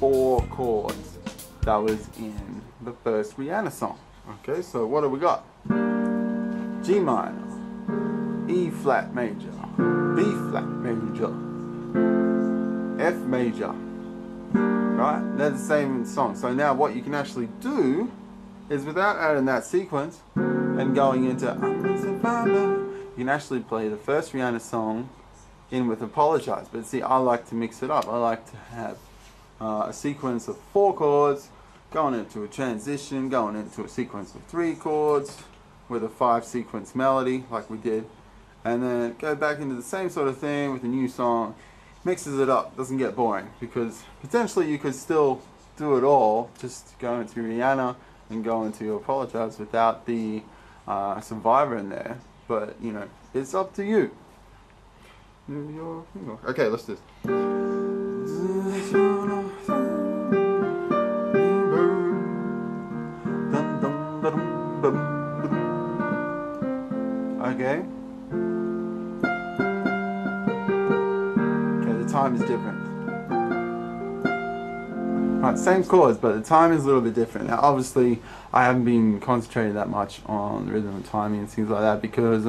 4 chords that was in the first Rihanna song. Okay, so what do we got? G minor, E flat major, B flat major, F major. Right? They're the same song. So now what you can actually do is, without adding that sequence and going into you can actually play the first Rihanna song in with Apologize. But see, I like to mix it up. I like to have a sequence of 4 chords going into a transition, going into a sequence of 3 chords with a 5 sequence melody like we did, and then go back into the same sort of thing with a new song. Mixes it up, doesn't get boring, because potentially you could still do it all, just go into Rihanna and go into Apologize without the Survivor in there. But you know, it's up to you. Okay, let's do this. Okay. Okay, the time is different. Right, same chords, but the time is a little bit different. Now, obviously, I haven't been concentrating that much on the rhythm and timing and things like that, because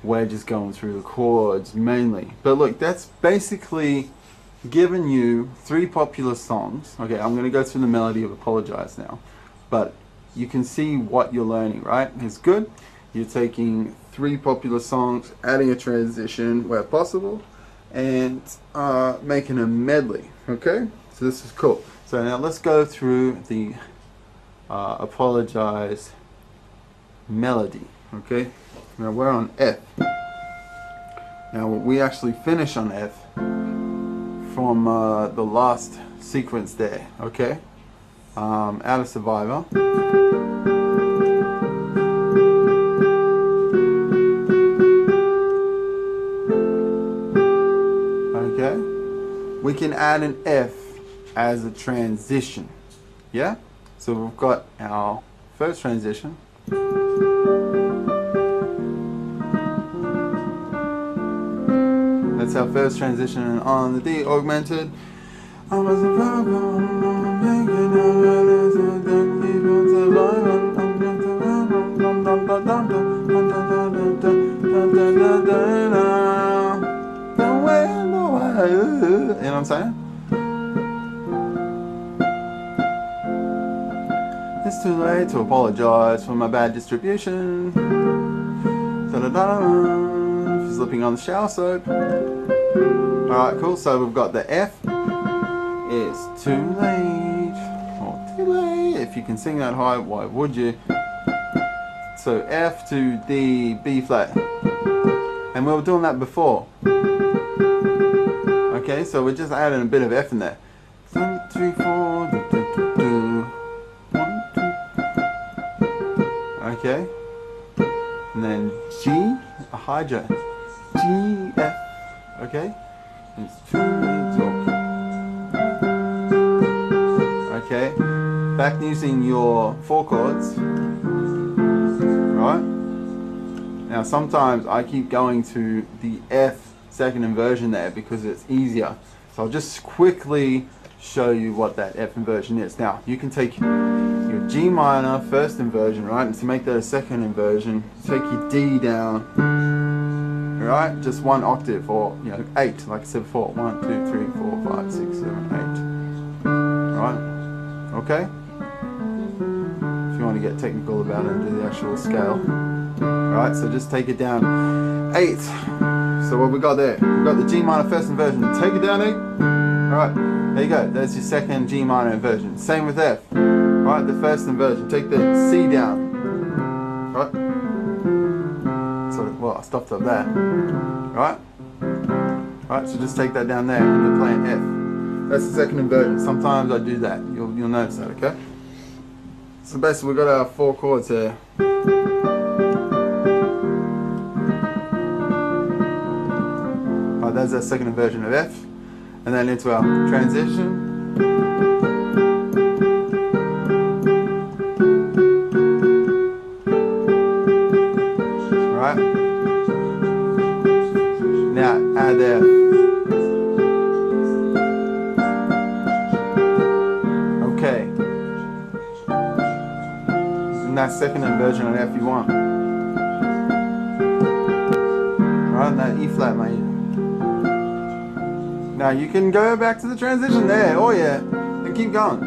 we're just going through the chords mainly. But look, that's basically given you 3 popular songs. Okay, I'm going to go through the melody of Apologize now, but you can see what you're learning, right? It's good. You're taking 3 popular songs, adding a transition where possible, and making a medley. Okay, so this is cool. So now let's go through the Apologize melody. Okay, now we're on F. Now we actually finish on F from the last sequence there. Okay, out of Survivor. We can add an F as a transition. Yeah? So we've got our first transition. That's our first transition on the D augmented. You know what I'm saying? It's too late to apologize for my bad distribution. Da-da-da-da. Slipping on the shower soap. Alright, cool. So we've got the F. It's too late. Or too late. If you can sing that high, why would you? So F to D, B flat. And we were doing that before. Okay, so we're just adding a bit of F in there. 1, 2, 4, do, do, do, do. 1, 2. Okay, and then G, a high J. G, F. Okay, it's 2, 2. Okay, back using your 4 chords. Right. Now sometimes I keep going to the F second inversion there because it's easier. So I'll just quickly show you what that F inversion is. Now you can take your G minor first inversion, right, and to make that a second inversion, take your D down, right, just 1 octave, or 8, like I said before, 1, 2, 3, 4, 5, 6, 7, 8. Right, okay. If you want to get technical about it and do the actual scale. Right, so just take it down 8. So what we got there? We got the G minor first inversion. Take it down 8. Alright, there you go. There's your second G minor inversion. Same with F. Right, the first inversion. Take the C down. Right? So, well, I stopped up there. Right? Right, so just take that down there and you're playing F. That's the second inversion. Sometimes I do that. You'll notice that, okay? So basically we've got our 4 chords here. There's our second inversion of F, and then into our transition. Right? Now add F. in that second inversion on F you want. Right, and that E flat major. Now you can go back to the transition there, oh yeah, and keep going.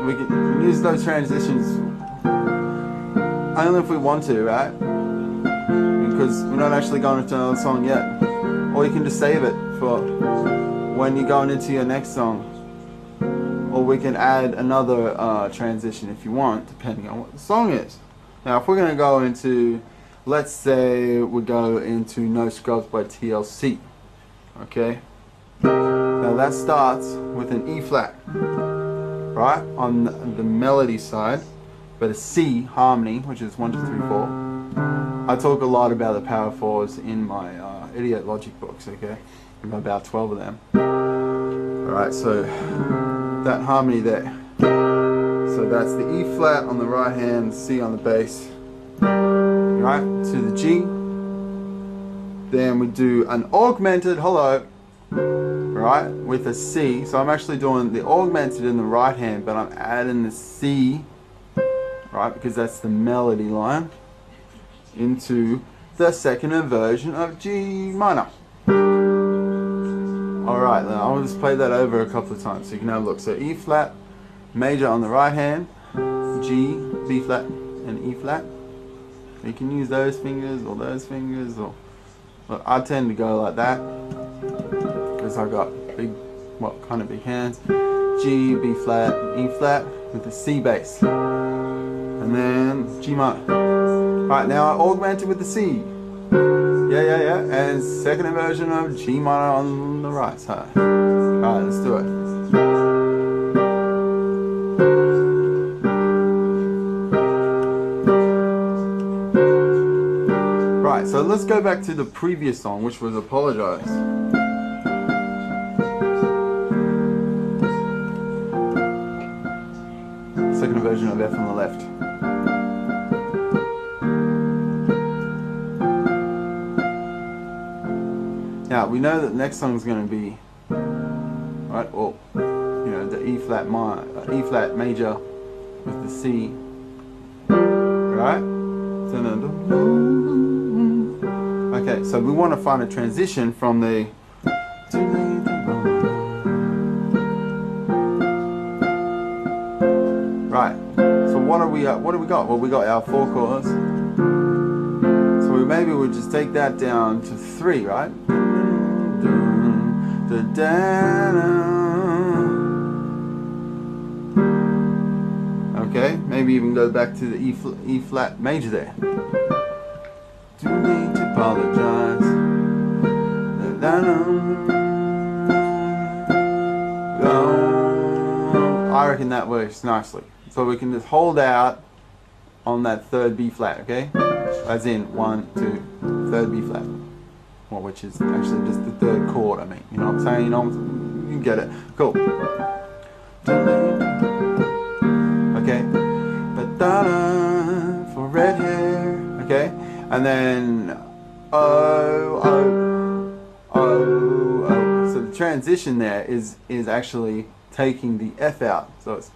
We can use those transitions only if we want to, right? Because we're not actually going into another song yet. Or you can just save it for when you're going into your next song. Or we can add another transition if you want, depending on what the song is. Now if we're going to go into, let's say we go into No Scrubs by TLC. Okay? Now that starts with an E flat, right, on the melody side, but a C harmony, which is 1, 2, 3, 4. I talk a lot about the power chords in my Idiot Logic books, okay? About 12 of them. Alright, so that harmony there. So that's the E flat on the right hand, C on the bass. Right, to the G. Then we do an augmented hello, right, with a C. So I'm actually doing the augmented in the right hand, but I'm adding the C, right, because that's the melody line, into the second inversion of G minor. Alright, then I'll just play that over a couple of times so you can have a look. So E flat major on the right hand, G, B flat, and E flat. You can use those fingers, or but I tend to go like that because I got big, kind of big hands. G, B flat, E flat with the C bass, and then G minor. Right, now I augment it with the C. Yeah, and second inversion of G minor on the right side. Alright, let's do it. Right, so let's go back to the previous song, which was Apologize. Second inversion of F on the left. Now we know that the next song is going to be, right, or you know, the E flat major with the C, right? Okay, so we want to find a transition from the right. So what do we got? Well, we got our 4 chords. So maybe we'll just take that down to 3, right? Okay, maybe even go back to the E flat major there. Do need to apologize. I reckon that works nicely. So we can just hold out on that 3rd B flat, okay? As in 1, 2, 3rd B flat. Well, which is actually just the 3rd chord, I mean. You know what I'm saying? You know, you get it. Cool. Okay. For red hair. Okay. And then oh. So the transition there is actually taking the F out. So it's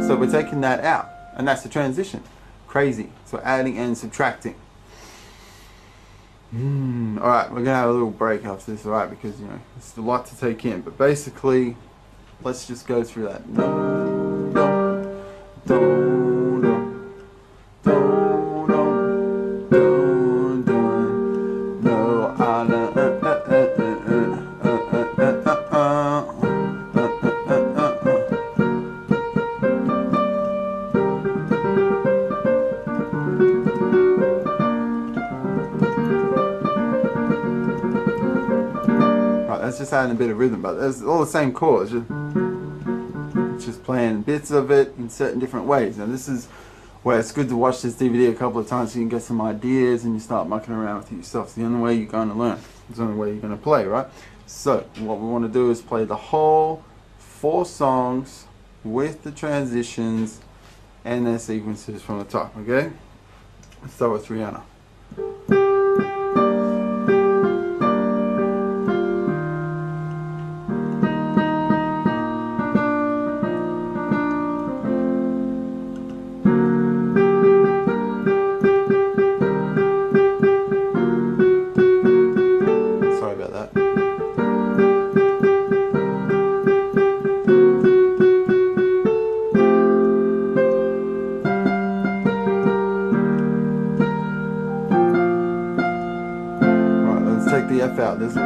so we're taking that out, and that's the transition. Crazy. So adding and subtracting. Alright, we're gonna have a little break after this, alright, because you know it's a lot to take in. But basically, let's just go through that. That's just adding a bit of rhythm, but it's all the same chords. Just playing bits of it in certain different ways. Now this is where it's good to watch this DVD a couple of times so you can get some ideas and you start mucking around with it yourself. It's the only way you're going to learn. It's the only way you're going to play, right? So what we want to do is play the whole 4 songs with the transitions and their sequences from the top, okay? Let's start with Rihanna. F out, listen.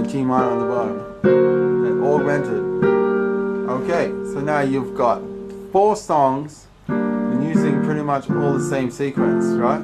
G minor on the bottom. They're augmented. Okay, so now you've got 4 songs and using pretty much all the same sequence, right?